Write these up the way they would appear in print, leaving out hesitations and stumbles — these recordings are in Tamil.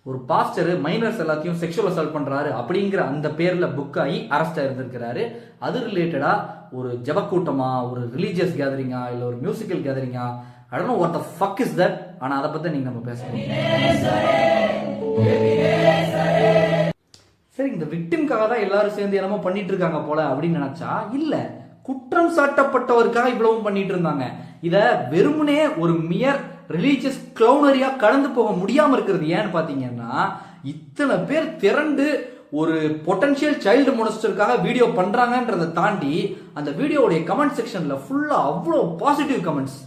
ஒரு பாஸ்டர் மைனர்ஸ் எல்லாத்தையும் செக்ஷுவல் அசால்ட் பண்றாரு அப்படிங்கிற அந்த பேர்ல புக் ஆகி அரெஸ்ட் ஆயிருந்திருக்கிறாரு. அது ரிலேட்டடா ஒரு ஜபக்கூட்டமா, ஒரு ரிலீஜியஸ் கேதரிங்கா, இல்ல ஒரு musical கேதரிங்கா, I don't know what the fuck is that. ஆனா அதை பத்தி நீங்க நம்ம பேசணும். சரி, இந்த விக்டிம்காக தான் எல்லாரும் சேர்ந்து என்னமோ பண்ணிட்டு இருக்காங்க போல அப்படின்னு நினைச்சா இல்ல, குற்றம் சாட்டப்பட்டவருக்காக இவ்வளவும் பண்ணிட்டு இருந்தாங்க. இத வெறுமனே ஒரு மியர் ரிலீஜியஸ் கிளவுனரியா கடந்து போக முடியாம இருக்கிறது ஏன்னு பாத்தீங்கன்னா, இத்தனை பேர் திரண்டு ஒரு பொட்டன்ஷியல் சைல்டு மொனஸ்டருக்காக வீடியோ பண்றாங்கன்றதை தாண்டி அந்த வீடியோவுடைய கமெண்ட் செக்ஷன்ல ஃபுல்லா அவ்வளவு பாசிட்டிவ் கமெண்ட்ஸ்.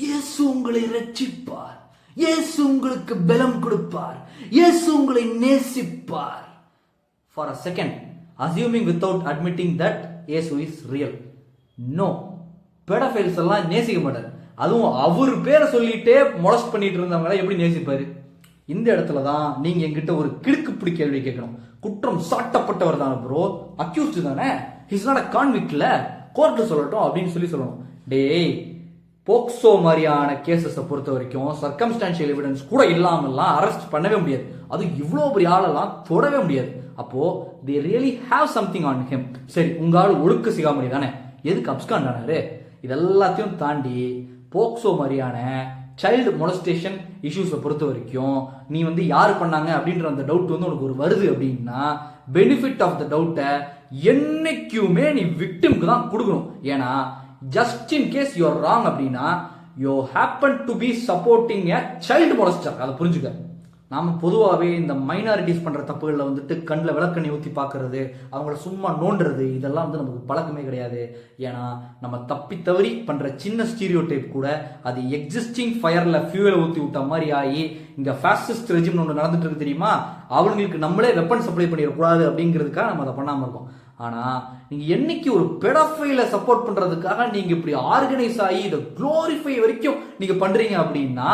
இயேசு உங்களை ரட்சிப்பார், இயேசு உங்களுக்கு பலம் கொடுப்பார், இயேசு உங்களை நேசிப்பார். For a second, assuming without admitting that இயேசு is real. No, pedophiles எல்லாம் நேசிக்க மாட்டார். அதுவும் அவர் பேரை சொல்லிட்டே மொலஸ்ட் பண்ணிட்டு இருந்தவங்கள எப்படி நேசிப்பாரு? இந்த இடத்துல தான் நீங்க என்கிட்ட ஒரு கிடுக்குப்பிடி கேள்வி கேட்கணும். குற்றம் சாட்டப்பட்டவர் தானே ப்ரோ, அக்யூஸ்ட் தானே, ஹிஸ் நாட் அ கான்விக்ட்ல, கோர்ட்ல சொல்லட்டும் அப்படின்னு சொல்லணும். டேய், போக்சோ மாதிரியான கேசஸை பொறுத்த வரைக்கும் சர்க்கம்ஸ்டான்ஷியல் எவிடன்ஸ் கூட இல்லாமலாம் அரெஸ்ட் பண்ணவே முடியாது. அது இவ்வளோ பெரிய ஆளெல்லாம் தொடவே முடியாது. அப்போ they really have something on him. சரி, உங்க ஆள் ஒழுக்க சிகாமணி தானே, எதுக்கு அப்ஸ்காண்ட் ஆனாரு? இதெல்லாத்தையும் தாண்டி போக்சோ மாதிரியான சைல்டு மொலஸ்டேஷன் இஷ்யூஸை பொறுத்த வரைக்கும் நீ யாரு பண்ணாங்க அப்படின்ற அந்த டவுட் உனக்கு ஒரு வருது அப்படின்னா, பெனிஃபிட் ஆஃப் த டவுட்டை என்னைக்குமே நீ விக்டிம்க்கு தான் கொடுக்கணும். ஏன்னா just in case you are wrong அப்படின்னா you happen to be supporting a child molester. அதை புரிஞ்சுக்க. நாம பொதுவாகவே இந்த மைனாரிட்டிஸ் பண்ற தப்புகளில் கண்ணில் விளக்கண்ணி ஊற்றி பார்க்கறது, அவங்கள சும்மா நோண்டுறது, இதெல்லாம் நமக்கு பழக்கமே கிடையாது. ஏன்னா நம்ம தப்பி தவறி பண்ற சின்ன ஸ்டீரியோ டைப் கூட அது எக்ஸிஸ்டிங் ஃபயர்ல ஃபியூவலை ஊற்றி விட்ட மாதிரி ஆகி இங்க ஃபாசிஸ்ட் ரெஜிம் ஒன்று நடந்துட்டு இருக்கு தெரியுமா, அவங்களுக்கு நம்மளே வெப்பன் சப்ளை பண்ணிடக்கூடாது அப்படிங்கிறதுக்காக நம்ம அதை பண்ணாம இருக்கோம். ஆனா நீங்க என்னைக்கு ஒரு பெடோஃபைல சப்போர்ட் பண்றதுக்காக நீங்க இப்படி ஆர்கனைஸ் ஆகி இதை குளோரிஃபை வரைக்கும் நீங்க பண்றீங்க அப்படின்னா,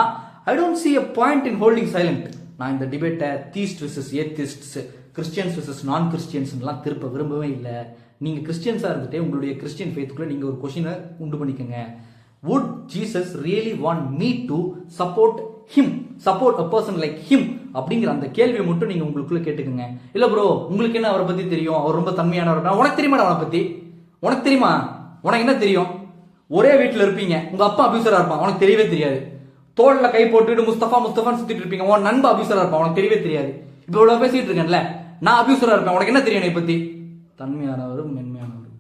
I don't see a point in holding silent. நான் இந்த டிபேட்டை தீஸ்ட் விசஸ் ஏத்திஸ்ட்ஸ், கிறிஸ்டியன்ஸ் விசஸ் நான் கிறிஸ்டியன்ஸ்லாம் திருப்ப விரும்பவே இல்லை. நீங்க கிறிஸ்டியன்ஸா இருந்துட்டு உங்களுடைய கிறிஸ்டியன் ஃபெய்த்துக்குள்ள நீங்க ஒரு கொஸ்டினை உண்டு பண்ணிக்கோங்க. would Jesus really want me to support him, support a person like him அப்படிங்கிற அந்த கேள்வியை மட்டும் நீங்க உங்களுக்குள்ள கேட்டுக்கோங்க. இல்ல ப்ரோ, உங்களுக்கு என்ன அவரை பத்தி தெரியும், அவர் ரொம்ப தன்மையானவர், உனக்கு தெரியுமா அவனை பத்தி? உனக்கு தெரியுமா? உனக்கு என்ன தெரியும்? ஒரே வீட்டுல இருப்பீங்க, உங்க அப்பா அபியூசரா இருப்பான், உனக்கு தெரியவே தெரியாது. தோல்ல கை போட்டுட்டு முஸ்தபான்னு சுத்திட்டு இருப்பீங்க, உன் நண்பா அபியூசரா இருப்பான், உனக்கு தெரியவே தெரியாது. இப்ப இவ்வளவு பேசிட்டு இருக்கேன்ல, நான் அபியூசரா இருப்பேன், உனக்கு என்ன தெரியும் என்னை பத்தி? தன்மையானவர், மென்மையானவர்.